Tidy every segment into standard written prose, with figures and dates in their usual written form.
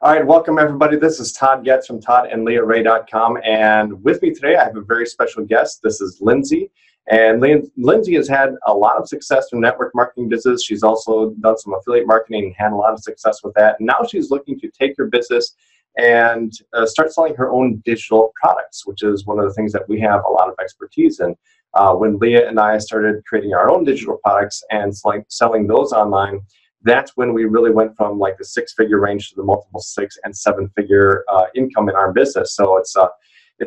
All right, welcome everybody. This is Todd Getz from toddandleahray.com, and with me today I have a very special guest. This is Lindsay, and Lindsay has had a lot of success in network marketing business. She's also done some affiliate marketing and had a lot of success with that. And now she's looking to take her business and start selling her own digital products, which is one of the things that we have a lot of expertise in. When Leah and I started creating our own digital products and selling those online, that's when we really went from like the six-figure range to the multiple six and seven-figure income in our business. So it's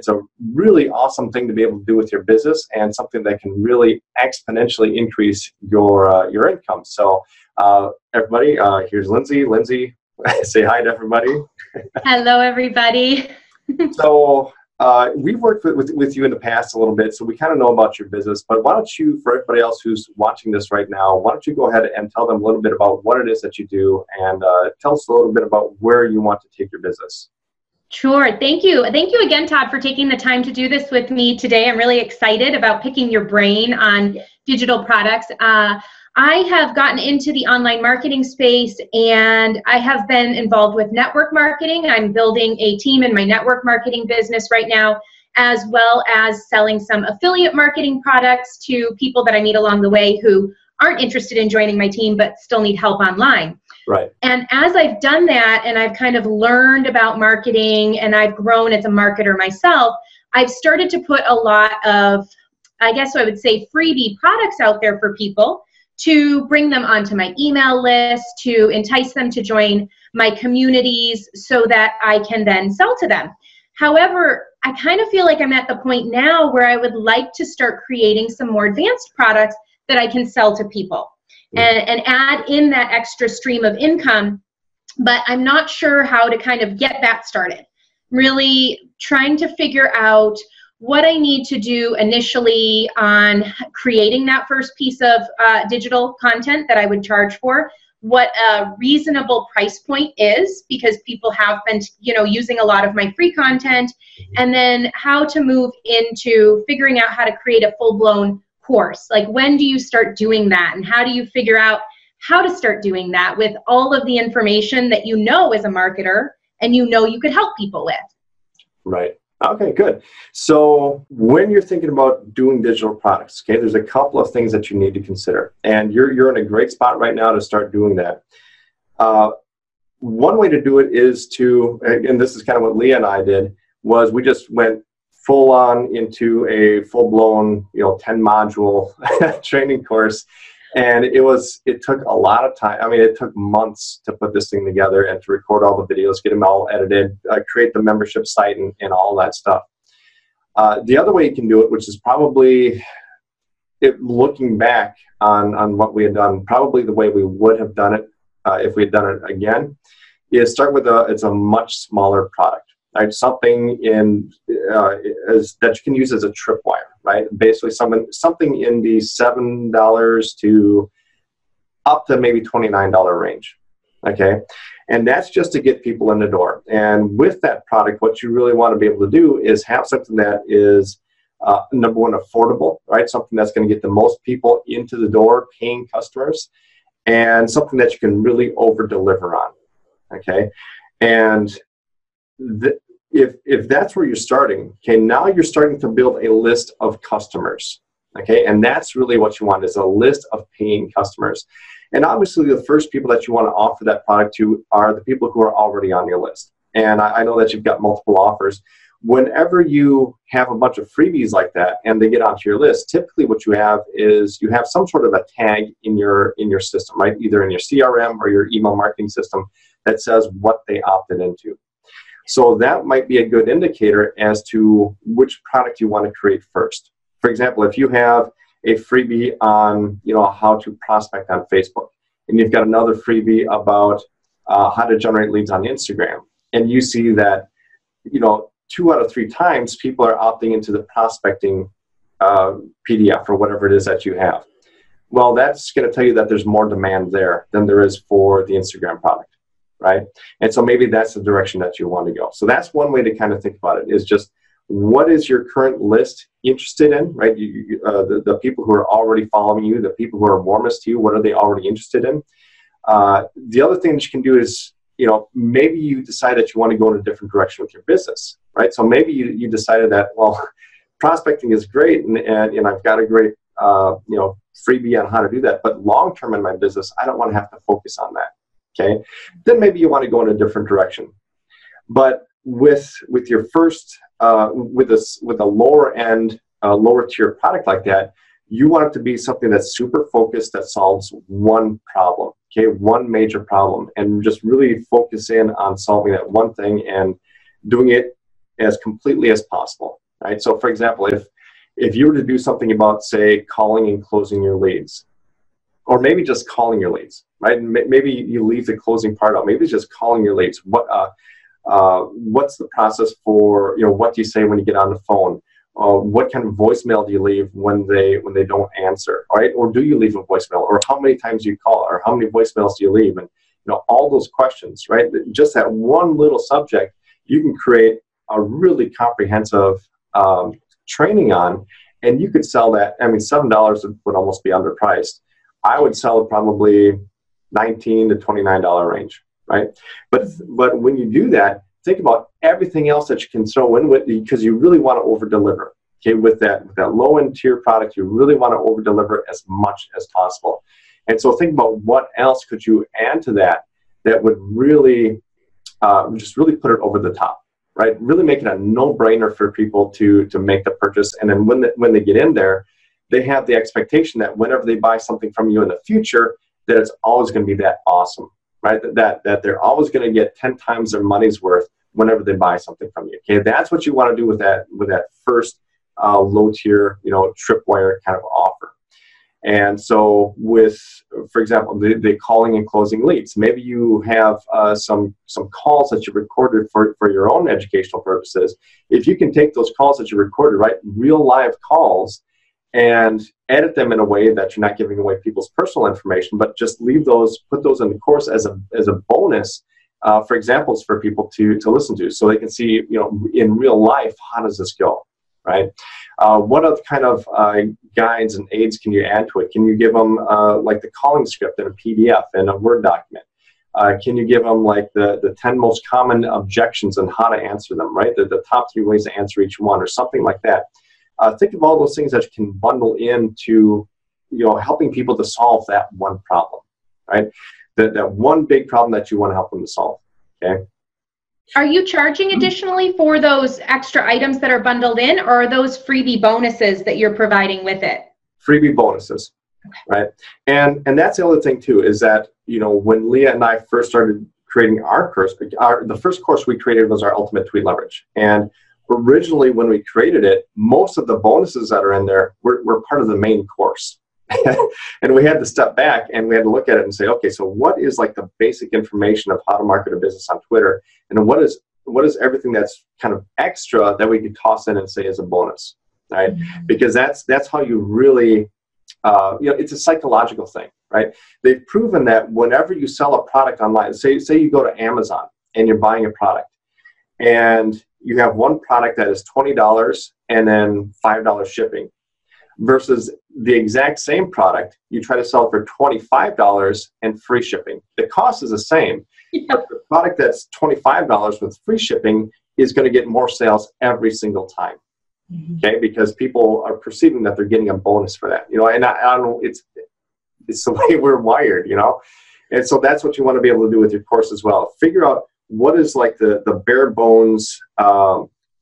a really awesome thing to be able to do with your business, and something that can really exponentially increase your income. So everybody, here's Lindsay. Lindsay, say hi to everybody. Hello, everybody. So we've worked with you in the past a little bit, so we kind of know about your business. But why don't you, for everybody else who's watching this right now, why don't you go ahead and tell them a little bit about what it is that you do, and tell us a little bit about where you want to take your business. Sure. Thank you. Thank you again, Todd, for taking the time to do this with me today. I'm really excited about picking your brain on digital products. I have gotten into the online marketing space, and I have been involved with network marketing. I'm building a team in my network marketing business right now, as well as selling some affiliate marketing products to people that I meet along the way who aren't interested in joining my team but still need help online. Right. And as I've done that, and I've kind of learned about marketing, and I've grown as a marketer myself, I've started to put a lot of, I guess I would say, freebie products out there for people to bring them onto my email list, to entice them to join my communities so that I can then sell to them. However, I kind of feel like I'm at the point now where I would like to start creating some more advanced products that I can sell to people and add in that extra stream of income, but I'm not sure how to kind of get that started. Really trying to figure out what I need to do initially on creating that first piece of digital content that I would charge for, what a reasonable price point is, because people have been, using a lot of my free content, and then how to move into figuring out how to create a full-blown course. Like, when do you start doing that, and how do you figure out how to start doing that with all of the information that you know as a marketer and you could help people with? Right. Okay, good. So when you're thinking about doing digital products, okay, there's a couple of things that you need to consider, and you're in a great spot right now to start doing that. One way to do it is to, and this is kind of what Leah and I did, was we just went full on into a full-blown, 10-module training course. And it took a lot of time. I mean, it took months to put this thing together and to record all the videos, get them all edited, create the membership site, and all that stuff. The other way you can do it, which is probably, looking back on what we had done, probably the way we would have done it if we had done it again, is start with it's a much smaller product. Right, something that you can use as a tripwire, right? Basically, something in the $7 to up to maybe $29 range, okay? And that's just to get people in the door. And with that product, what you really want to be able to do is have something that is, number one, affordable, right? Something that's going to get the most people into the door, paying customers, and something that you can really over-deliver on, okay? And if that's where you're starting, okay, now you're starting to build a list of customers, okay, and that's really what you want, is a list of paying customers. And obviously the first people that you want to offer that product to are the people who are already on your list. And I know that you've got multiple offers. Whenever you have a bunch of freebies like that and they get onto your list, typically what you have is you have some sort of a tag in your system, right, either in your CRM or your email marketing system that says what they opted into. So that might be a good indicator as to which product you want to create first. For example, if you have a freebie on, how to prospect on Facebook, and you've got another freebie about how to generate leads on Instagram, and you see that, 2 out of 3 times people are opting into the prospecting PDF or whatever it is that you have. Well, that's going to tell you that there's more demand there than there is for the Instagram product. Right? And so maybe that's the direction that you want to go. So that's one way to kind of think about it, is just what is your current list interested in, right? The people who are already following you, the people who are warmest to you, what are they already interested in? The other thing that you can do is, maybe you decide that you want to go in a different direction with your business, right? So maybe you decided that, well, prospecting is great, and I've got a great, freebie on how to do that. But long term in my business, I don't want to have to focus on that. Okay, then maybe you want to go in a different direction. But with your first with a lower end, lower tier product like that, you want it to be something that's super focused, that solves one problem. Okay, one major problem, and just really focus in on solving that one thing and doing it as completely as possible. Right. So, for example, if you were to do something about, say, calling and closing your leads, or maybe just calling your leads, right? And maybe you leave the closing part out. Maybe it's just calling your leads. What's the process for, what do you say when you get on the phone? What kind of voicemail do you leave when they don't answer, all right? Or do you leave a voicemail? Or how many times do you call? Or how many voicemails do you leave? And all those questions, right? Just that one little subject, you can create a really comprehensive training on, and you could sell that. I mean, $7 would almost be underpriced. I would sell it probably $19 to $29 range, right? But when you do that, think about everything else that you can throw in with, because you really want to over deliver. Okay, with that low end tier product, you really want to over deliver as much as possible. And so think about what else could you add to that would really just really put it over the top. Right, really make it a no-brainer for people to make the purchase, and then when they get in there, they have the expectation that whenever they buy something from you in the future, that it's always going to be that awesome, right? That they're always going to get 10 times their money's worth whenever they buy something from you. Okay, that's what you want to do with that first low-tier, tripwire kind of offer. And so for example, the calling and closing leads, maybe you have some calls that you recorded for your own educational purposes. If you can take those calls that you recorded, right, real live calls, and edit them in a way that you're not giving away people's personal information, but just put those in the course as a bonus for examples for people to listen to, so they can see, in real life, how does this go? Right? What other kind of guides and aids can you add to it? Can you give them like the calling script in a PDF and a Word document? Can you give them like the 10 most common objections and how to answer them, right? The top 3 ways to answer each one, or something like that. Think of all those things that you can bundle into, helping people to solve that one problem, right? That one big problem that you want to help them to solve, okay? Are you charging additionally for those extra items that are bundled in, or are those freebie bonuses that you're providing with it? Freebie bonuses, right? And that's the other thing too, is that, when Leah and I first started creating our course, the first course we created was our Ultimate Tweet Leverage. And originally when we created it, most of the bonuses that are in there were part of the main course. And we had to step back and we had to look at it and say, okay, so what is like the basic information of how to market a business on Twitter? And what is everything that's kind of extra that we could toss in and say is a bonus, right? Mm-hmm. Because that's how you really, it's a psychological thing, right? They've proven that whenever you sell a product online, say you go to Amazon and you're buying a product, and you have one product that is $20 and then $5 shipping, versus the exact same product, you try to sell it for $25 and free shipping. The cost is the same, but the product that's $25 with free shipping is going to get more sales every single time. Mm-hmm. Okay, because people are perceiving that they're getting a bonus for that. And I don't know, it's the way we're wired, and so that's what you want to be able to do with your course as well. Figure out what is like the bare bones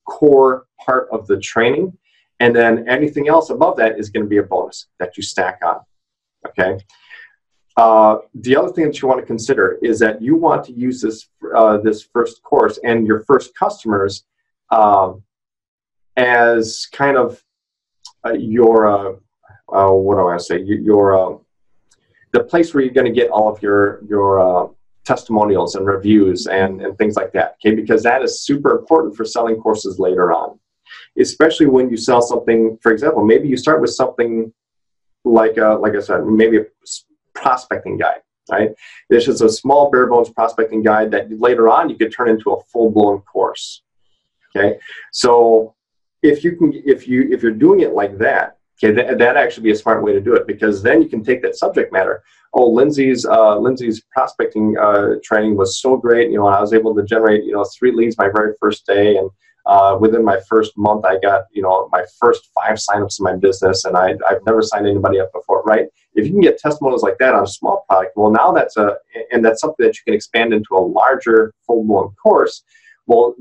core part of the training. And then anything else above that is going to be a bonus that you stack on, okay? The other thing that you want to consider is that you want to use this first course and your first customers as kind of your, what do I say, the place where you're going to get all of your testimonials and reviews and things like that, okay? Because that is super important for selling courses later on. Especially when you sell something, for example, maybe you start with something like I said, maybe a prospecting guide, right? This is a small bare bones prospecting guide that later on you could turn into a full blown course. Okay, so if you're doing it like that, Okay, that actually be a smart way to do it, because then you can take that subject matter. Oh, Lindsay's prospecting training was so great. I was able to generate 3 leads my very first day, and within my first month, I got my first 5 signups in my business, and I've never signed anybody up before. Right? If you can get testimonials like that on a small product, well, now that's something that you can expand into a larger full-blown course. Well,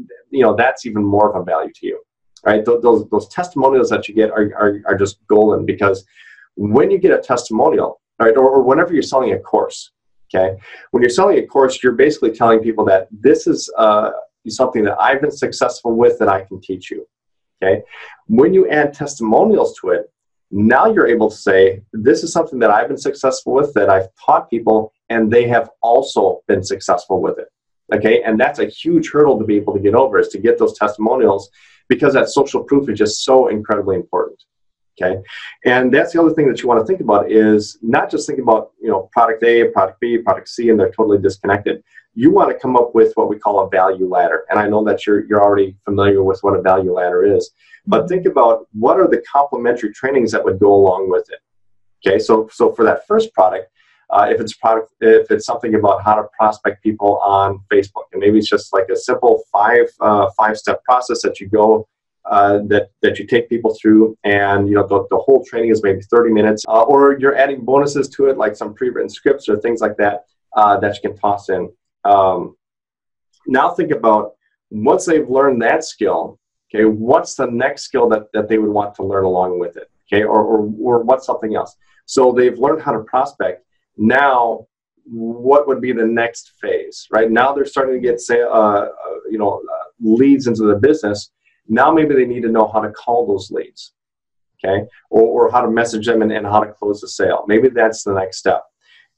that's even more of a value to you. Right? Those testimonials that you get are just golden, because when you get a testimonial, right, or whenever you're selling a course, okay, when you're selling a course, you're basically telling people that this is something that I've been successful with that I can teach you. Okay, when you add testimonials to it, now you're able to say, this is something that I've been successful with, that I've taught people, and they have also been successful with it. Okay, and that's a huge hurdle to be able to get over, is to get those testimonials, because that social proof is just so incredibly important. Okay, and that's the other thing that you want to think about, is not just think about product A, product B, product C, and they're totally disconnected. You want to come up with what we call a value ladder, and I know that you're already familiar with what a value ladder is, but think about what are the complementary trainings that would go along with it. Okay, so for that first product, if it's something about how to prospect people on Facebook, and maybe it's just like a simple five-step process that you go that you take people through, and the whole training is maybe 30 minutes, or you're adding bonuses to it, like some pre-written scripts or things like that that you can toss in. Now think about, once they've learned that skill, okay, what's the next skill that they would want to learn along with it, okay, or what's something else? So they've learned how to prospect. Now, what would be the next phase? Right now, they're starting to get leads into the business. Now, maybe they need to know how to call those leads, okay, or how to message them and how to close the sale. Maybe that's the next step.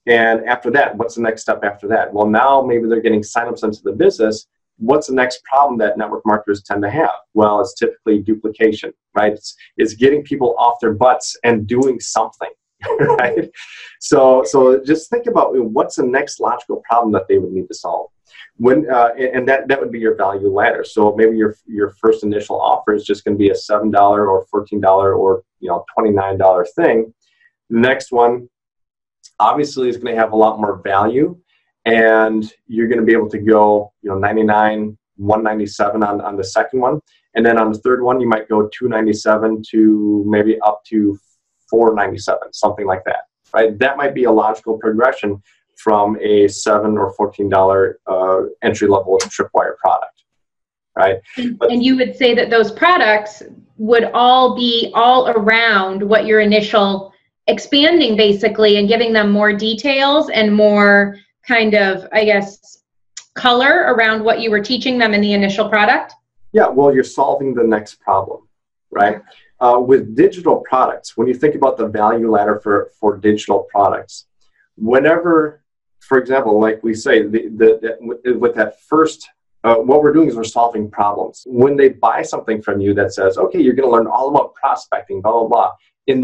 And after that, what's the next step after that? Well, now maybe they're getting signups into the business. What's the next problem that network marketers tend to have? Well, it's typically duplication, right? It's getting people off their butts and doing something. Right? So just think about what's the next logical problem that they would need to solve. And that would be your value ladder. So maybe your first initial offer is just going to be a $7 or $14 or $29 thing. The next one obviously is going to have a lot more value, and you're going to be able to go $99, $197 on the second one, and then on the third one you might go $297 to maybe up to $497, something like that, right? That might be a logical progression from a $7 or $14 entry-level tripwire product, right? And you would say that those products would all be all around what your initial expanding, basically, and giving them more details and more kind of, I guess, color around what you were teaching them in the initial product? Yeah, well, you're solving the next problem, right? With digital products, when you think about the value ladder for digital products, whenever, for example, like we say, with that first, what we're doing is we're solving problems. When they buy something from you that says, okay, you're going to learn all about prospecting, blah, blah, blah, in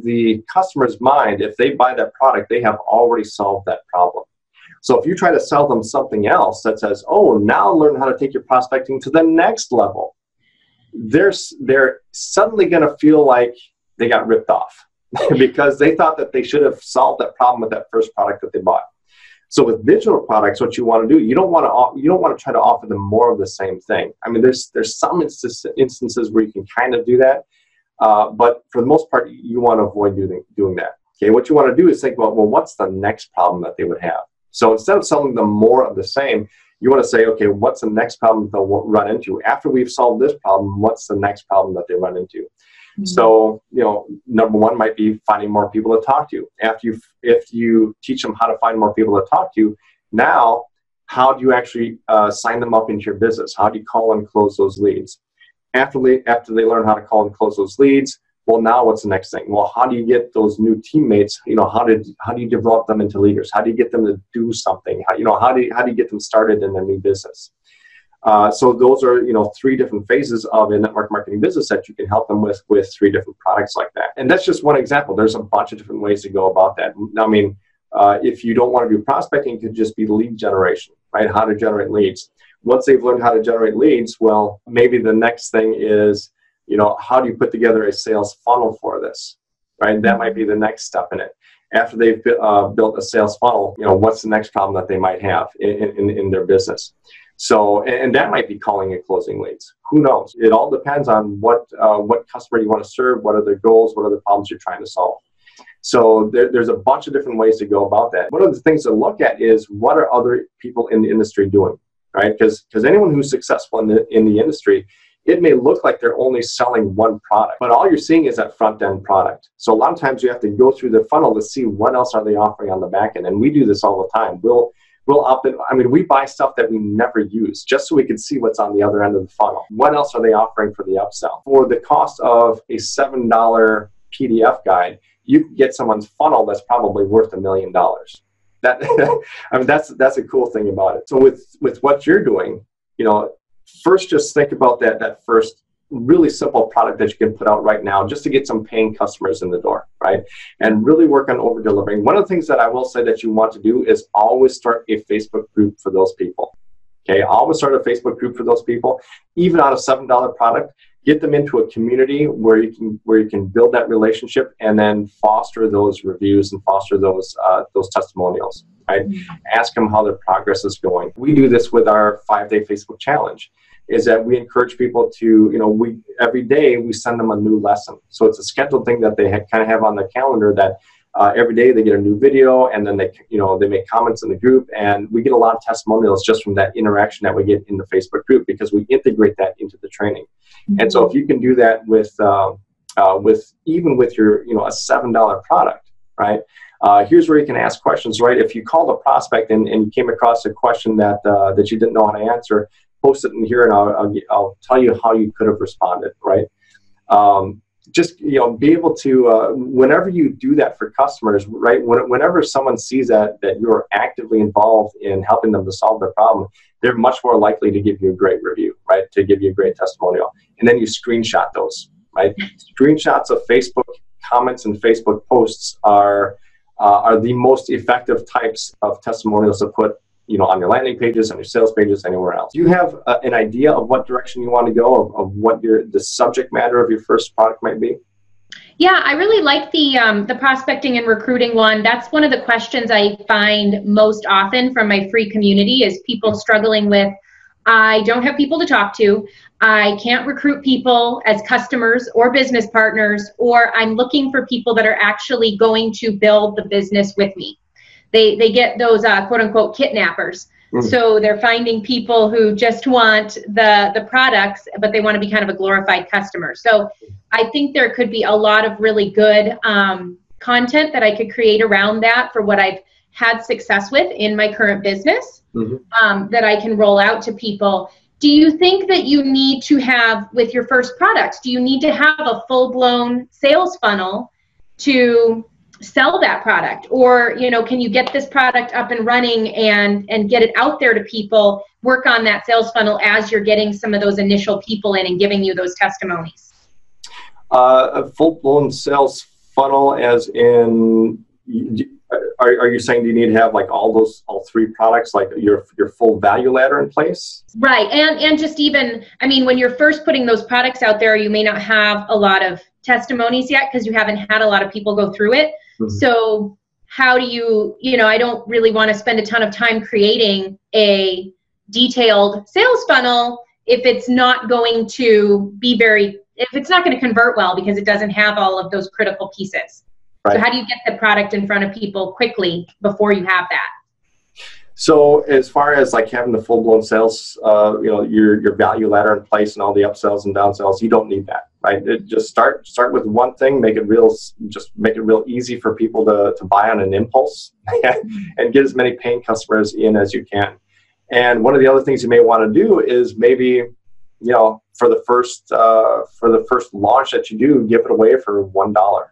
the customer's mind, if they buy that product, they have already solved that problem. So if you try to sell them something else that says, oh, now learn how to take your prospecting to the next level, they're suddenly going to feel like they got ripped off because they thought that they should have solved that problem with that first product that they bought. So with digital products, what you want to do, you don't want to try to offer them more of the same thing. I mean, there's some instances where you can kind of do that, but for the most part, you want to avoid doing that. Okay, what you want to do is think about, well, what's the next problem that they would have? So instead of selling them more of the same, you want to say, okay, what's the next problem they'll run into? After we've solved this problem, what's the next problem that they run into? Mm-hmm. So, number one might be finding more people to talk to. If you teach them how to find more people to talk to, now, how do you actually sign them up into your business? How do you call and close those leads? After they learn how to call and close those leads, well, now what's the next thing? Well, how do you get those new teammates? How do you develop them into leaders? How do you get them to do something? How do you get them started in their new business? So those are 3 different phases of a network marketing business that you can help them with 3 different products like that. And that's just one example. There's a bunch of different ways to go about that. I mean, if you don't want to do prospecting, it could just be lead generation, right? How to generate leads. Once they've learned how to generate leads, well, maybe the next thing is, how do you put together a sales funnel for this? right? That might be the next step in it. After they've built a sales funnel, what's the next problem that they might have in their business? So, and that might be calling and closing leads. Who knows? It all depends on what customer you want to serve, what are their goals, what are the problems you're trying to solve. So there's a bunch of different ways to go about that. One of the things to look at is what are other people in the industry doing, right? Because anyone who's successful in the industry, it may look like they're only selling one product, but all you're seeing is that front end product. So a lot of times you have to go through the funnel to see what else are they offering on the back end. And we do this all the time. We buy stuff that we never use just so we can see what's on the other end of the funnel. What else are they offering for the upsell? For the cost of a $7 PDF guide, you can get someone's funnel that's probably worth $1 million. That's a cool thing about it. So with what you're doing, first just think about that first really simple product that you can put out right now just to get some paying customers in the door, right? And really work on over delivering. One of the things that I will say that you want to do is always start a Facebook group for those people. Okay, always start a Facebook group for those people, even on a $7 product. Get them into a community where you can build that relationship and then foster those reviews and foster those testimonials, right? Ask them how their progress is going. We do this with our 5-day Facebook challenge, is that we encourage people to, every day we send them a new lesson. So it's a scheduled thing that they kind of have on their calendar that every day they get a new video, and then they make comments in the group, and we get a lot of testimonials just from that interaction that we get in the Facebook group because we integrate that into the training. And so if you can do that with even with your a $7 product, right? Here's where you can ask questions, right? If you called a prospect and you came across a question that you didn't know how to answer, post it in here, and I'll tell you how you could have responded, right? Just be able to whenever you do that for customers, right? Whenever someone sees that you're actively involved in helping them to solve their problem, they're much more likely to give you a great review, right? To give you a great testimonial, and then you screenshot those, right? Screenshots of Facebook comments and Facebook posts are the most effective types of testimonials to put on your landing pages, on your sales pages, anywhere else. Do you have an idea of what direction you want to go, of what the subject matter of your first product might be? Yeah, I really like the prospecting and recruiting one. That's one of the questions I find most often from my free community is people struggling with, I don't have people to talk to, I can't recruit people as customers or business partners, or I'm looking for people that are actually going to build the business with me. They get those quote unquote kidnappers. So they're finding people who just want the products, but they want to be kind of a glorified customer. So I think there could be a lot of really good content that I could create around that for what I've had success with in my current business that I can roll out to people. Do you think that you need to have, with your first product, do you need to have a full-blown sales funnel to sell that product? Or, can you get this product up and running and get it out there to people, work on that sales funnel as you're getting some of those initial people in and giving you those testimonies? A full-blown sales funnel as in, are you saying you need to have like all three products, like your full value ladder in place? Right. And just even, when you're first putting those products out there, you may not have a lot of testimonies yet because you haven't had a lot of people go through it. So how do you, I don't really want to spend a ton of time creating a detailed sales funnel if it's not going to be if it's not going to convert well because it doesn't have all of those critical pieces. Right. So how do you get the product in front of people quickly before you have that? So as far as like having the full-blown sales, your value ladder in place and all the upsells and downsells, you don't need that, right? Just start with one thing, make it real easy for people to buy on an impulse and get as many paying customers in as you can. And one of the other things you may want to do is maybe, for the first launch that you do, give it away for $1,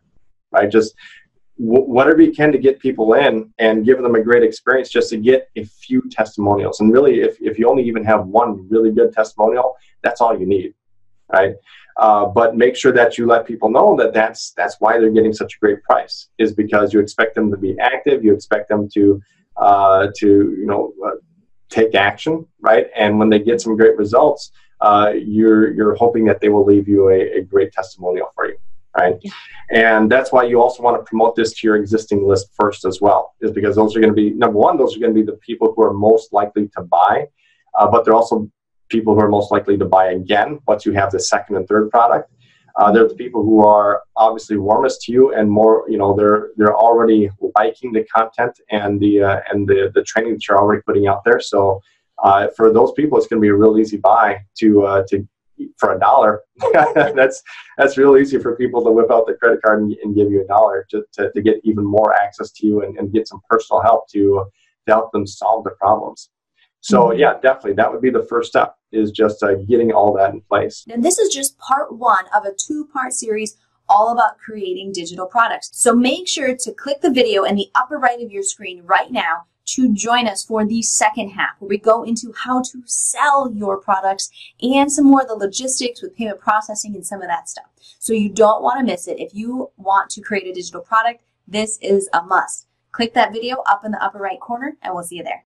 right? Just whatever you can to get people in and give them a great experience just to get a few testimonials. And really, if you only even have one really good testimonial, that's all you need, right? But make sure that you let people know that that's why they're getting such a great price, is because you expect them to be active, you expect them to take action, right? And when they get some great results, you're hoping that they will leave you a great testimonial for you. right? And that's why you also want to promote this to your existing list first as well, is because those are going to be, number one, those are going to be the people who are most likely to buy, but they're also people who are most likely to buy again once you have the second and third product. They're the people who are obviously warmest to you and more, they're already liking the content and the training that you're already putting out there. So for those people, it's going to be a real easy buy to for $1. That's real easy for people to whip out the credit card and give you $1 to get even more access to you and get some personal help to help them solve the problems. So yeah, definitely that would be the first step, is just getting all that in place. And this is just part 1 of a 2-part series all about creating digital products. So make sure to click the video in the upper right of your screen right now to join us for the second half, where we go into how to sell your products and some more of the logistics with payment processing and some of that stuff. So you don't want to miss it. If you want to create a digital product, this is a must. Click that video up in the upper right corner and we'll see you there.